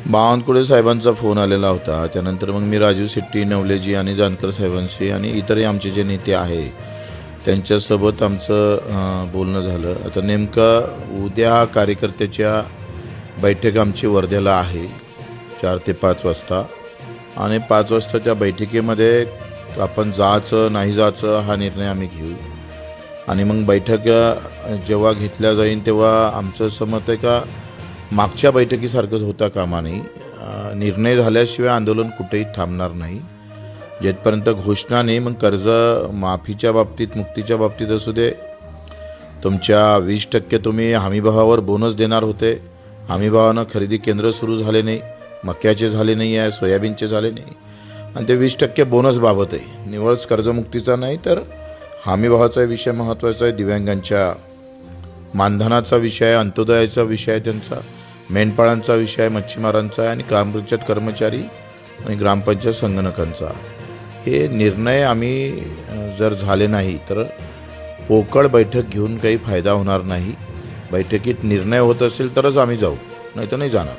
बावनकुळे साहेबांचा फोन आलेला होता. त्यानंतर मग मी राजीव शेट्टी, नवलेजी आणि जानकर साहेबांशी आणि इतरही आमचे जे नेते आहे त्यांच्यासोबत आमचं बोलणं झालं. आता नेमकं उद्या कार्यकर्त्याच्या बैठक आमची वर्ध्याला आहे 4 ते 5 वाजता आणि 5 वाजता त्या बैठकीमध्ये आपण जायचं नाही जायचं हा निर्णय आम्ही घेऊ. आणि मग बैठक जेव्हा घेतल्या जाईल तेव्हा आमचं असं मत आहे का मागच्या बैठकीसारखंच होता कामा नये. निर्णय झाल्याशिवाय आंदोलन कुठेही थांबणार नाही. जेथपर्यंत घोषणा नाही मग कर्ज माफीच्या बाबतीत, मुक्तीच्या बाबतीत असू दे, तुमच्या 20% तुम्ही हमीभावावर बोनस देणार होते. हमीभावानं खरेदी केंद्र सुरू झाले नाही, मक्याचे झाले नाही आहे, सोयाबीनचे झाले नाही आणि ते 20% बोनस बाबत आहे. निवळच कर्जमुक्तीचा नाही तर हमीभावाचा विषय महत्त्वाचा आहे. दिव्यांगांच्या मानधनाचा विषय आहे, अंत्योदयाचा विषय आहे, त्यांचा मेंढपाळांचा विषय आहे, मच्छीमारांचा आहे आणि ग्रामपंचायत कर्मचारी आणि ग्रामपंचायत संगणकांचा. हे निर्णय आम्ही जर झाले नाही तर पोकळ बैठक घेऊन काही फायदा होणार नाही. बैठकीत निर्णय होत असेल तरच आम्ही जाऊ, नाही तर नाही जाणार.